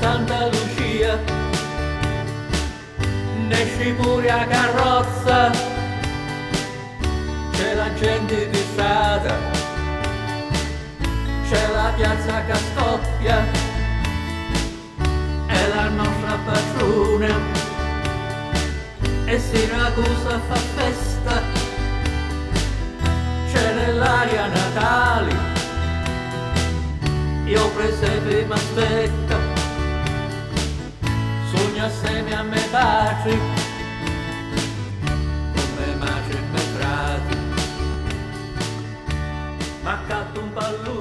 Santa Lucia, esci pure a carrozza, c'è la gente di strada, c'è la piazza che scoppia, è la nostra padrona, e Siracusa fa festa, c'è nell'aria Natale, io presepe m'aspetta, sogno assieme a me pace, come madre e me frati, ma accatto un palluto